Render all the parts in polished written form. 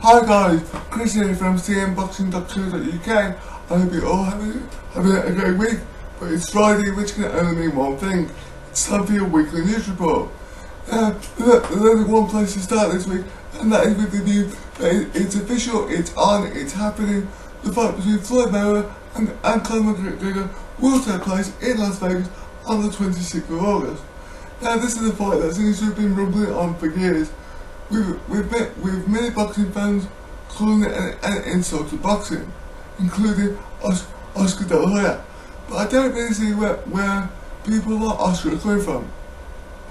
Hi guys, Chris here from cmboxing.co.uk. I hope you're all having a great week, but it's Friday, which can only mean one thing. It's time for your weekly news report. There's only one place to start this week, and that is with the news that it's official, it's on, it's happening. The fight between Floyd Mayweather and Conor McGregor will take place in Las Vegas on the 26th of August. Now this is a fight that seems to have been rumbling on for years, with many boxing fans calling it an insult to boxing, including Oscar De La Hoya. But I don't really see where people like Oscar are coming from,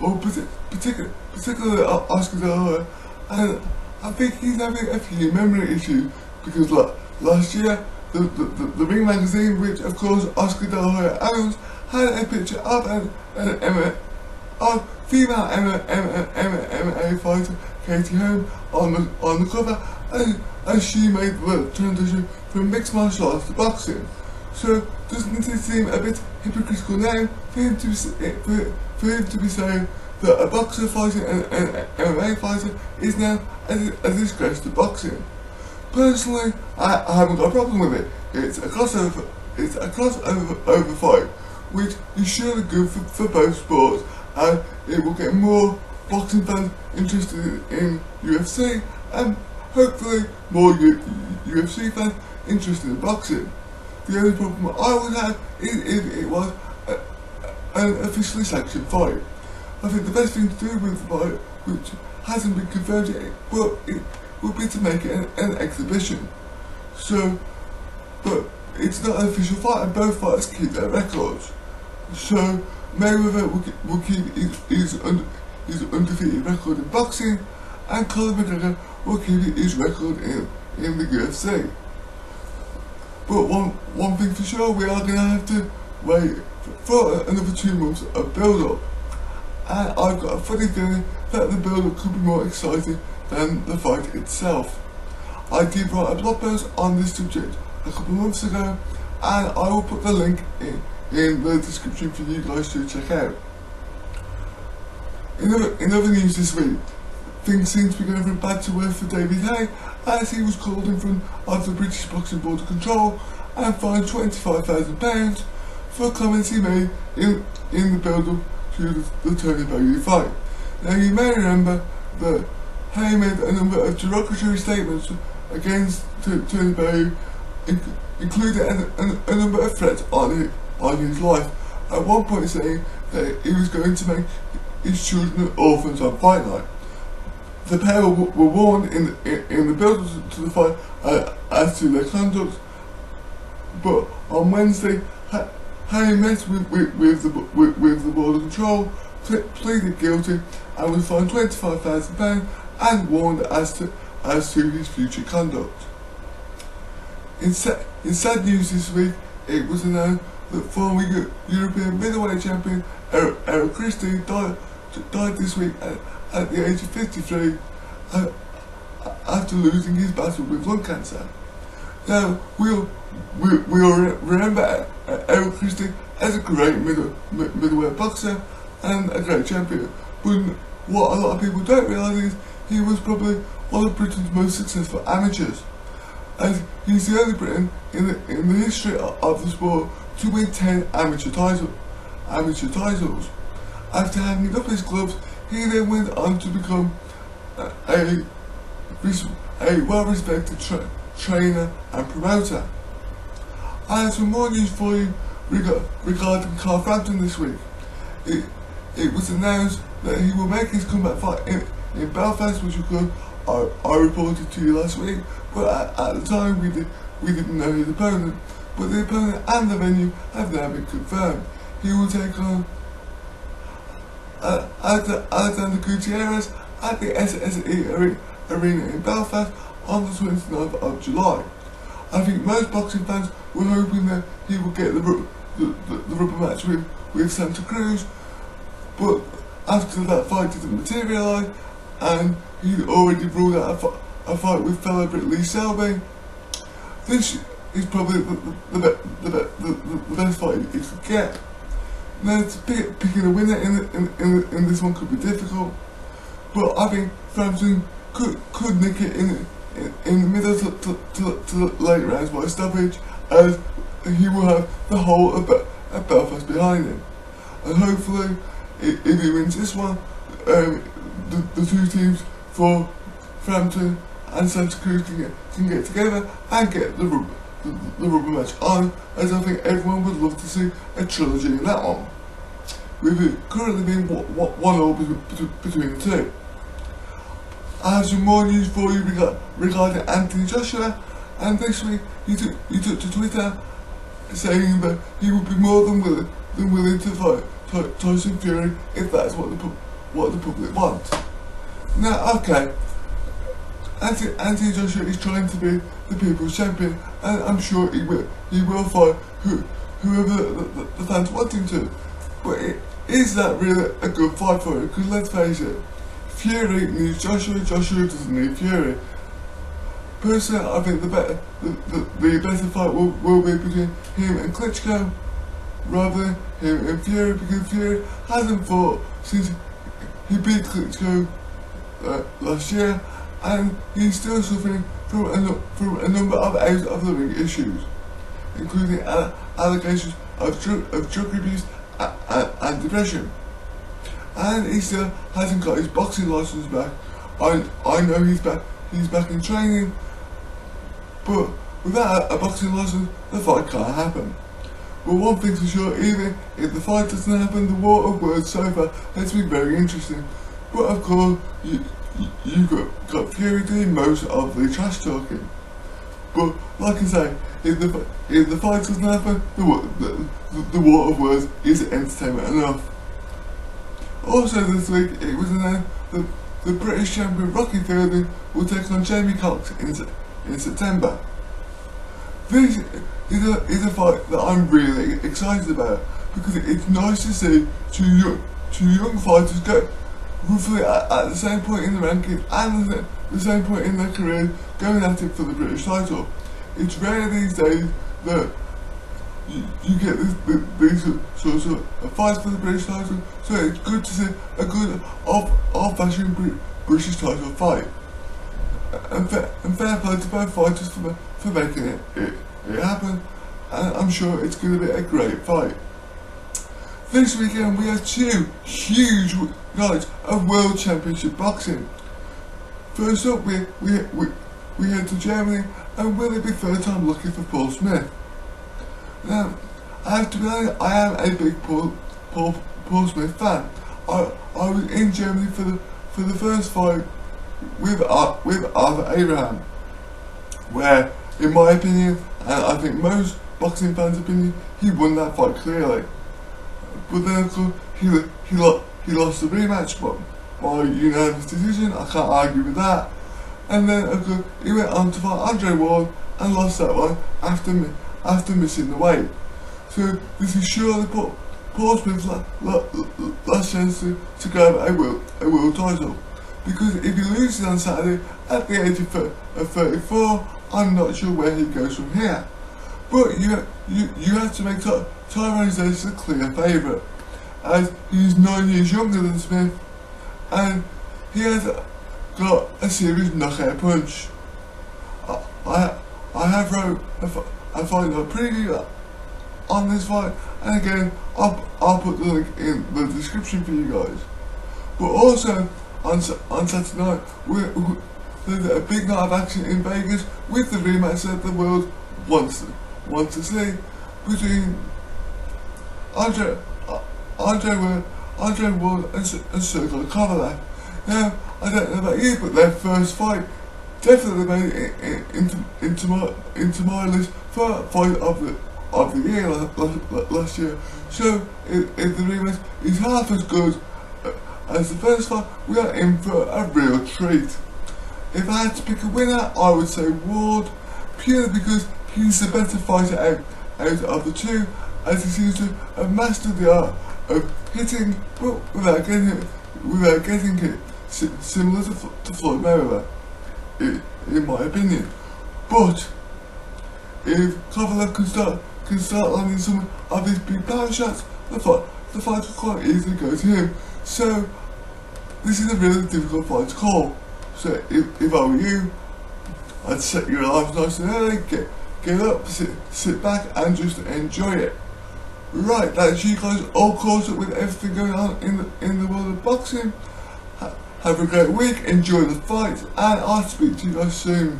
or particularly Oscar De La Hoya. And I think he's having a few memory issues, because last year the Ring magazine, which of course Oscar De La Hoya owns, had a picture of a female MMA fighter, Katie Holmes, on the cover, as she made the transition from mixed martial arts to boxing. So doesn't it seem a bit hypocritical now for him to be saying that a boxer fighting an MMA fighter is now a disgrace to boxing? Personally, I haven't got a problem with it. It's a crossover fight, which is surely good for both sports, and it will get more boxing fans interested in UFC, and hopefully more UFC fans interested in boxing. The only problem I would have is if it was an officially sanctioned fight. I think the best thing to do with the fight, which hasn't been confirmed yet, it would be to make it an exhibition. So, but it's not an official fight, and both fighters keep their records. So Mayweather will keep his undefeated record in boxing, and Conor McGregor will keep his record in the UFC. But one thing for sure, we are going to have to wait for another 2 months of build-up. And I've got a funny feeling that the build-up could be more exciting than the fight itself. I did write a blog post on this subject a couple of months ago, and I will put the link in the description for you guys to check out. In other news this week, things seem to be going from bad to worse for David Haye, as he was called in front of the British Boxing Board of Control and fined £25,000 for comments he made in the build-up to the Tony Bellew fight. Now you may remember that Haye made a number of derogatory statements against Tony Bellew, including a number of threats on his life, at one point saying that he was going to make his children orphans on fight night. The pair were warned in the build-up to the fight as to their conduct, but on Wednesday, Haye met with the Board of Control, pleaded guilty, and was fined £25,000 and warned as to his future conduct. In sad news this week, it was announced that former European middleweight champion Eric Christie died this week at the age of 53 after losing his battle with lung cancer. Now we'll remember Eric Christie as a great middleweight boxer and a great champion, but what a lot of people don't realise is he was probably one of Britain's most successful amateurs, as he's the only Briton in the history of the sport to win 10 amateur titles. After hanging up his gloves, he then went on to become a well-respected trainer and promoter. I have some more news for you regarding Carl Frampton this week. It was announced that he will make his comeback fight in Belfast, which of course I reported to you last week, but at the time we didn't know his opponent. But the opponent and the venue have now been confirmed. He will take on Alexander Gutierrez at the SSE Arena in Belfast on the 29th of July. I think most boxing fans were hoping that he would get the rubber match with Santa Cruz, but after that fight didn't materialise, and he'd already ruled out a fight with fellow Brit Lee Selby, this is probably the best fight he could get. Now, picking a winner in this one could be difficult, but I think Frampton could nick it in in the middle to the late rounds by stoppage, as he will have the whole of Belfast behind him. And hopefully, if he wins this one, the two teams for Frampton and Santa Cruz can get together and get the rubber match on, as I think everyone would love to see a trilogy in that one, with it currently being 1-1 between the two. I have some more news for you regarding Anthony Joshua, and this week he took to Twitter saying that he would be more than willing to fight Tyson Fury if that's what the public wants. Now, okay, Anthony Joshua is trying to be the people's champion, and I'm sure he will fight whoever the fans want him to. But is that really a good fight for him? Because let's face it, Fury needs Joshua, Joshua doesn't need Fury. Personally, I think the better fight will be between him and Klitschko, rather than him and Fury, because Fury hasn't fought since he beat Klitschko last year, and he's still suffering from a number of out of the ring issues, including allegations of drug abuse and depression. And he still hasn't got his boxing license back. I know he's back in training, but without a boxing license, the fight can't happen. But one thing's for sure, even if the fight doesn't happen, the war of words so far has been very interesting. But of course, you got Fury doing most of the trash talking. But like I say, if the fight doesn't happen, the war of words is entertainment enough. Also this week, it was announced that the British champion Rocky Fielding will take on Jamie Cox in September. This is a fight that I'm really excited about, because it's nice to see two young fighters go roughly at the same point in the rankings and the same point in their career going at it for the British title. It's rare these days that you get these sorts of fights for the British title, so it's good to see a good old-fashioned British title fight. And fair play to both fighters for making it happen, and I'm sure it's going to be a great fight. This weekend we have two huge nights of World Championship Boxing. First up, we head to Germany, and will it be third time lucky for Paul Smith? Now, I have to be honest, I am a big Paul Smith fan. I was in Germany for the first fight with Arthur Abraham, where, in my opinion, and I think most boxing fans' opinion, he won that fight clearly. But then, of course, he lost the rematch, but by unanimous decision. I can't argue with that. And then, of course, he went on to fight Andre Ward and lost that one after missing the weight. So this is surely Paul Smith's last chance to grab a world title. Because if he loses on Saturday at the age of 34, I'm not sure where he goes from here. But you have to make Tyrone Davis a clear favourite, as he's 9 years younger than Smith, and he has got a serious knockout punch. I have wrote a fight night preview on this fight, and again I'll put the link in the description for you guys. But also on Saturday night, there's a big night of action in Vegas with the rematch that the world wants to see between Andre Ward and Sergey Kovalev. Now, I don't know about you, but their first fight definitely made it into my list for fight of the year last year. So if the rematch is half as good as the first fight, we are in for a real treat. If I had to pick a winner, I would say Ward, purely because he's the better fighter out of the two, as he seems to have mastered the art of hitting, but without getting hit, similar to Floyd Mayweather, in my opinion. But if Kovalev can start landing some of his big power shots, the fight will quite easily go to him. So this is a really difficult fight to call. So if I were you, I'd set your alarms nice and early, get up, sit back and just enjoy it. Right, that's you guys all caught up with everything going on in the world of boxing. Have a great week, enjoy the fight, and I'll speak to you guys soon.